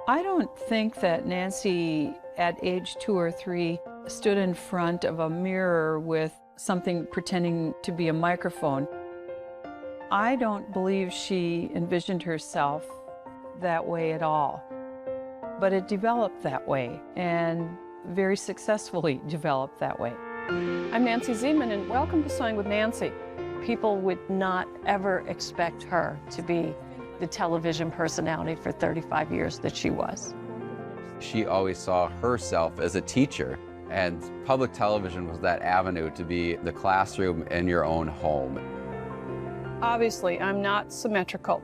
I don't think that Nancy, at age 2 or 3, stood in front of a mirror with something pretending to be a microphone. I don't believe she envisioned herself that way at all. But it developed that way, and very successfully developed that way. I'm Nancy Zieman, and welcome to Sewing with Nancy. People would not ever expect her to be the television personality for 35 years that she was. She always saw herself as a teacher, and public television was that avenue to be the classroom in your own home. Obviously, I'm not symmetrical.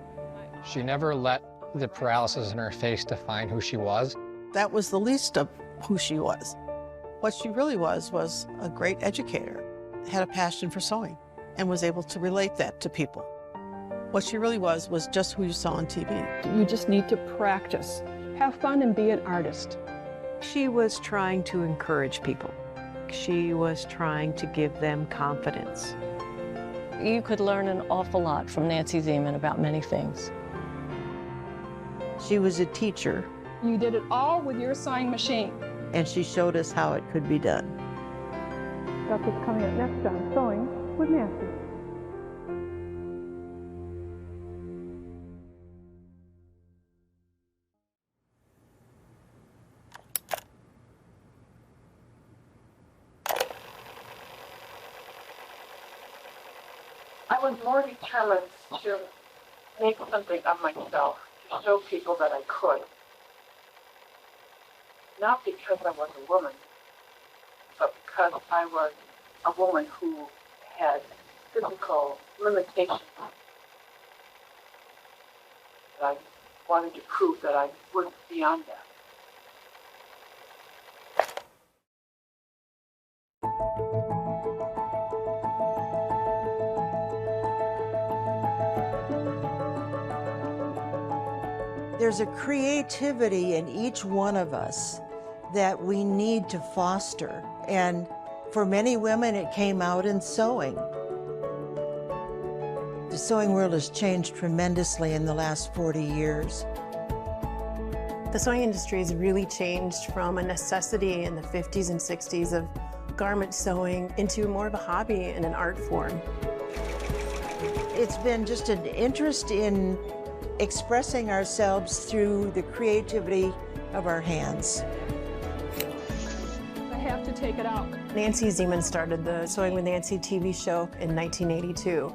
She never let the paralysis in her face define who she was. That was the least of who she was. What she really was a great educator, had a passion for sewing, and was able to relate that to people. What she really was just who you saw on TV. You just need to practice, have fun, and be an artist. She was trying to encourage people. She was trying to give them confidence. You could learn an awful lot from Nancy Zieman about many things. She was a teacher. You did it all with your sewing machine. And she showed us how it could be done. That's what's coming up next on Sewing with Nancy. I was more determined to make something of myself, to show people that I could. Not because I was a woman, but because I was a woman who had physical limitations. I wanted to prove that I was beyond that. There's a creativity in each one of us that we need to foster. And for many women, it came out in sewing. The sewing world has changed tremendously in the last 40 years. The sewing industry has really changed from a necessity in the 50s and 60s of garment sewing into more of a hobby and an art form. It's been just an interest in expressing ourselves through the creativity of our hands. I have to take it out. Nancy Zieman started the Sewing with Nancy TV show in 1982.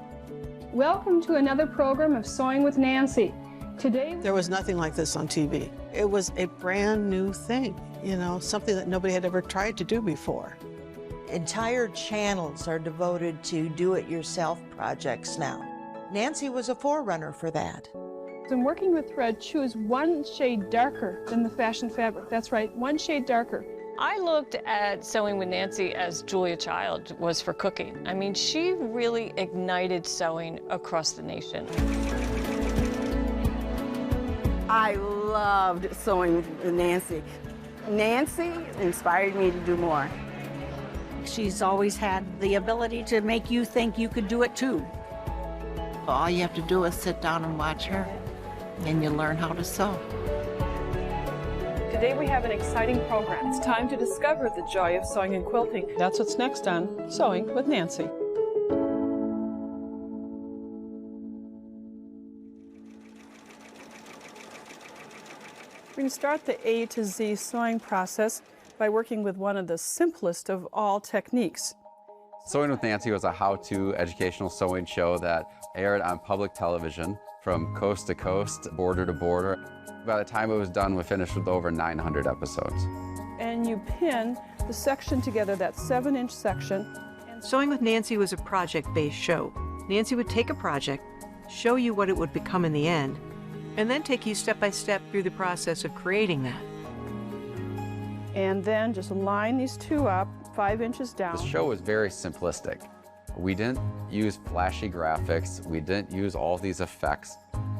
Welcome to another program of Sewing with Nancy. Today, There was nothing like this on TV. It was a brand new thing, you know, something that nobody had ever tried to do before. Entire channels are devoted to do-it-yourself projects now. Nancy was a forerunner for that. in working with thread, choose one shade darker than the fashion fabric. That's right, one shade darker. I looked at Sewing with Nancy as Julia Child was for cooking. I mean, she really ignited sewing across the nation. I loved Sewing with Nancy. Nancy inspired me to do more. She's always had the ability to make you think you could do it too. All you have to do is sit down and watch her, and you learn how to sew. Today we have an exciting program. It's time to discover the joy of sewing and quilting. That's what's next on Sewing with Nancy. We're going to start the A to Z sewing process by working with one of the simplest of all techniques. Sewing with Nancy was a how-to educational sewing show that aired on public television from coast to coast, border to border. By the time it was done, we finished with over 900 episodes. And you pin the section together, that 7-inch section. Sewing with Nancy was a project-based show. Nancy would take a project, show you what it would become in the end, and then take you step by step through the process of creating that. And then just line these two up 5 inches down. The show was very simplistic. We didn't use flashy graphics. We didn't use all these effects.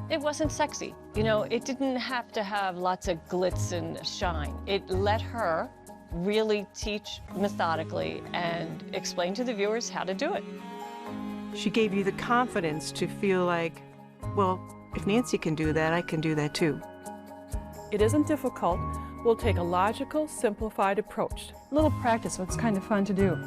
It wasn't sexy. You know, it didn't have to have lots of glitz and shine. It let her really teach methodically and explain to the viewers how to do it. She gave you the confidence to feel like, well, if Nancy can do that, I can do that too. It isn't difficult. We'll take a logical, simplified approach. A little practice, what's kind of fun to do.